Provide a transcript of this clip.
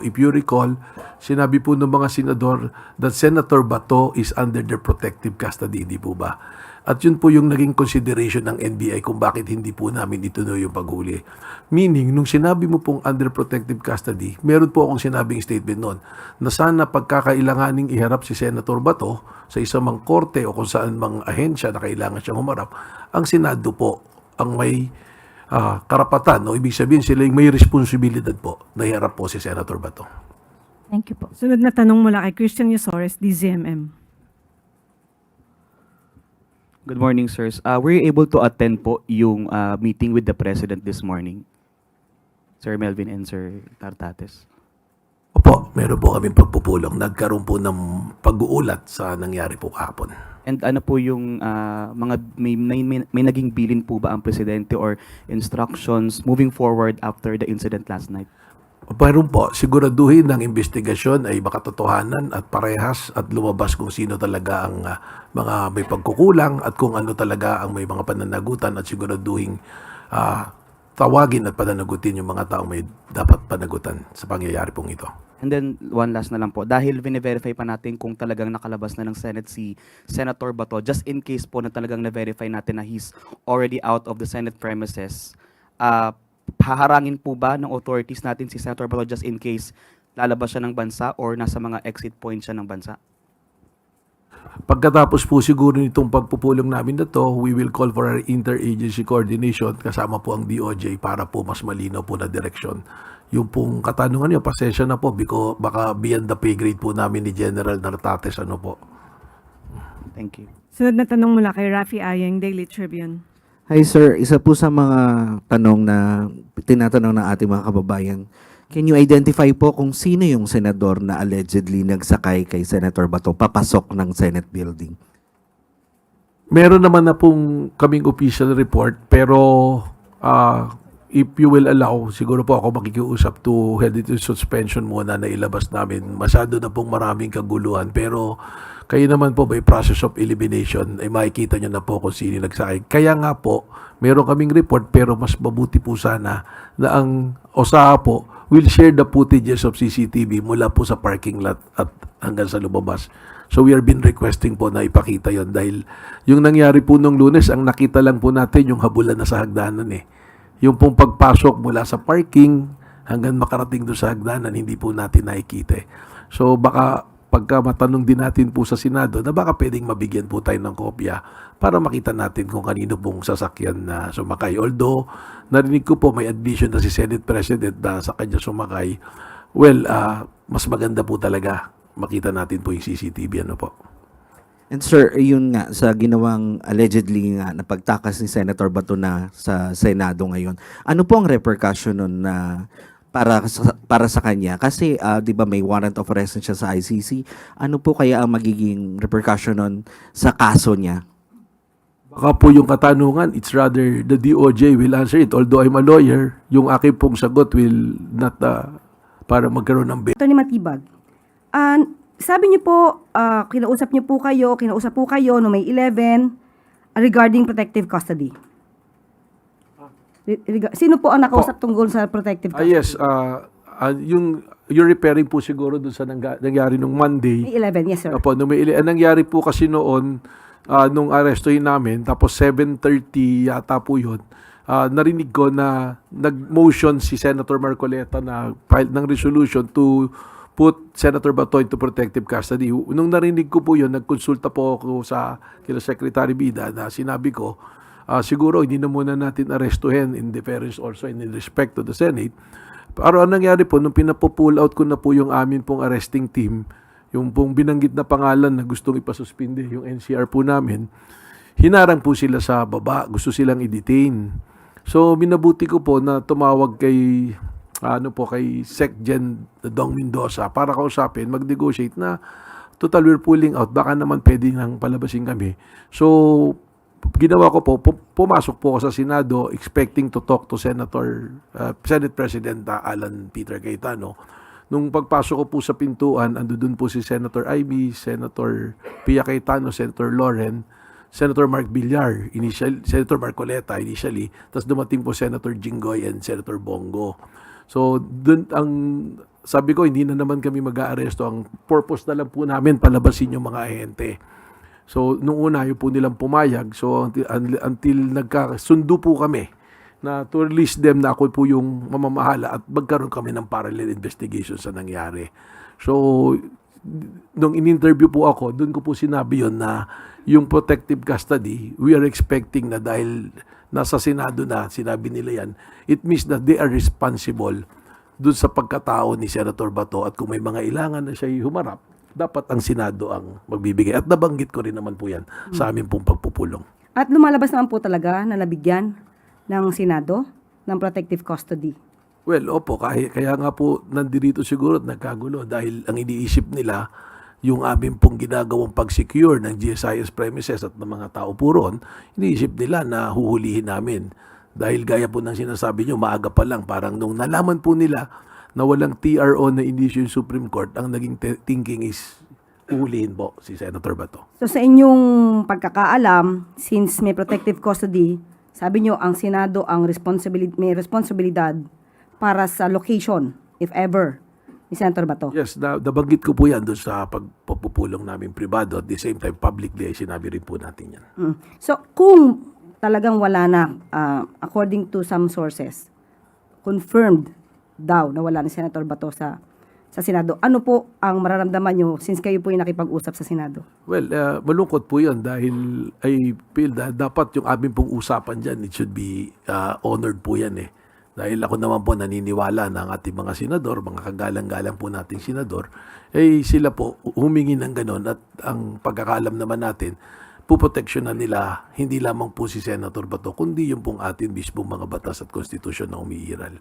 if you recall, sinabi po ng mga senador that Senator Bato is under their protective custody, di po ba? At yun po yung naging consideration ng NBI kung bakit hindi po namin ituloy yung paghuli. Meaning, nung sinabi mo pong under protective custody, meron po akong sinabing statement noon na sana pagkakailanganing iharap si Senator Bato sa isang mang korte o kung saan mang ahensya na kailangan siyang humarap, ang Senado po ang may karapatan o ibig sabihin sila yung may responsibilidad po na iharap po si Senator Bato. Thank you po. Sunod na tanong mula kay Christian Yusores, DZMM. Good morning, sirs. Were you able to attend po yung meeting with the President this morning? Sir Melvin and Sir Tartates. Opo, meron po kaming pagpupulong. Nagkaroon po ng pag-uulat sa nangyari po kahapon. And ano po yung may naging bilin po ba ang Presidente or instructions moving forward after the incident last night? Pero po, siguraduhin ng investigasyon ay makatotohanan at parehas at lumabas kung sino talaga ang mga may pagkukulang at kung ano talaga ang may mga pananagutan at siguraduhin tawagin at pananagutin yung mga taong may dapat panagutan sa pangyayari pong ito. And then, one last na lang po. Dahil vine-verify pa natin kung talagang nakalabas na ng Senate si Senator Bato, just in case po na talagang na-verify natin na he's already out of the Senate premises, haharangin po ba ng authorities natin si Senator Bato just in case lalabas siya ng bansa or nasa mga exit point siya ng bansa? Pagkatapos po siguro nitong pagpupulong namin na to, we will call for our interagency coordination kasama po ang DOJ para po mas malinaw po na direksyon. Yung pong katanungan niyo, pasensya na po because baka beyond the pay grade po namin ni General Nartates ano po. Thank you. Sunod na tanong mula kay Rafi Ayeng, Daily Tribune. Hi sir, isa po sa mga tanong na tinatanong ng ating mga kababayan, can you identify po kung sino yung senador na allegedly nagsakay kay Senator Bato papasok ng Senate building? Meron naman na pong kaming official report pero if you will allow, siguro po ako makikiusap to head into suspension muna na ilabas namin. Masyado na pong maraming kaguluhan pero kayo naman po by process of elimination ay makikita nyo na po kung sino nagsakay. Kaya nga po, meron kaming report pero mas mabuti po sana na ang OSAA po will share the footages of CCTV mula po sa parking lot at hanggang sa lumabas. So we are been requesting po na ipakita yon dahil yung nangyari po nung Lunes, ang nakita lang po natin yung habulan na sa hagdanan eh. Yung pong pagpasok mula sa parking hanggang makarating doon sa hagdanan, hindi po natin nakikita. So baka pagka matanong din natin po sa Senado na baka pwedeng mabigyan po tayo ng kopya para makita natin kung kanino pong sasakyan na sumakay. Although, narinig ko po may admission na si Senate President na sa kanya sumakay. Well, mas maganda po talaga makita natin po yung CCTV. Ano po? And sir, yun nga, sa ginawang allegedly nga na pagtakas ni Senator Bato na sa Senado ngayon, ano po ang repercussion nun na para sa kanya? Kasi, di ba may warrant of arrest siya sa ICC. Ano po kaya ang magiging repercussion nun sa kaso niya? Baka po yung katanungan, it's rather the DOJ will answer it. Although I'm a lawyer, yung aking pong sagot will not para magkaroon ng Tony Matibag, sabi niyo po, kinausap po kayo no May 11 regarding protective custody. Sino po ang nakausap tungkol sa protective custody? yes, you're referring po siguro dun sa nangyari nung Monday. May 11, yes sir. Opo, ang nangyari po kasi noon, nung arestohin namin, tapos 7:30 yata po yun, narinig ko na nag-motion si Senator Marcoleta na file ng resolution to put Senator Bato into protective custody. Nung narinig ko po yun, nagkonsulta po ako sa kila Secretary Bida na sinabi ko, siguro hindi na muna natin arestuhin in deference also and in respect to the Senate. Pero ang nangyari po, nung pinapo-pull out ko na po yung amin pong arresting team, yung pong binanggit na pangalan na gustong ipasuspinde, yung NCR po namin, hinarang po sila sa baba, gusto silang i-detain. So, minabuti ko po na tumawag kay kay SecGen Dong Mendoza para kausapin, mag-negotiate na total we're pulling out, baka naman pwede nang palabasin kami. So, ginawa ko po, pumasok po ako sa Senado expecting to talk to Senate President Alan Peter Cayetano. Nung pagpasok ko po sa pintuan, andun po si Senator Ivy, Senator Pia Cayetano, Senator Loren, Senator Mark Villar, Senator Marcoleta initially, tapos dumating po Senator Jinggoy and Senator Bongo. So, dun ang sabi ko, hindi na naman kami mag-aaresto. Ang purpose na lang po namin, palabasin yung mga ahente. So, nung una, yung po nilang pumayag. So, until nagkasundo po kami na to release them na ako po yung mamamahala at magkaroon kami ng parallel investigation sa nangyari. So, nung in-interview po ako, doon ko po sinabi yon na yung protective custody, we are expecting na dahil nasa Senado na, sinabi nila yan, it means that they are responsible doon sa pagkatao ni Senator Bato at kung may mga ilangan na siya humarap, dapat ang Senado ang magbibigay. At nabanggit ko rin naman po yan sa aming pong pagpupulong. At lumalabas naman po talaga na nabigyan ng Senado ng protective custody. Well, opo, kaya nga po nandirito siguro at nagkagulo dahil ang iniisip nila yung aming pong ginagawang pag-secure ng GSIS premises at ng mga tao po ron, iniisip nila na huhulihin namin. Dahil gaya po ng sinasabi nyo, maaga pa lang, parang nung nalaman po nila na walang TRO na in-issue yung Supreme Court, ang naging thinking is uhulihin po si Senator Bato. So sa inyong pagkakaalam, since may protective custody, sabi nyo ang Senado ang may responsibilidad para sa location, if ever, ni Senator Bato. Yes, nabanggit ko po yan doon sa pagpupulong namin privado. At the same time, publicly, sinabi rin po natin yan. So kung talagang wala na, according to some sources, confirmed daw na wala na Senator Bato sa Senado, ano po ang mararamdaman nyo since kayo po yung nakipag-usap sa Senado? Well, malungkot po yun dahil I feel na dapat yung aming pong usapan dyan, it should be honored po yan eh. Dahil ako naman po naniniwala na ang ating mga senador, mga kagalang-galang po nating senador, sila po humingi ng ganon at ang pagkakalam naman natin, puproteksyonan nila hindi lamang po si Senator Bato, kundi yung pong ating mismong mga batas at konstitusyon na umiiral.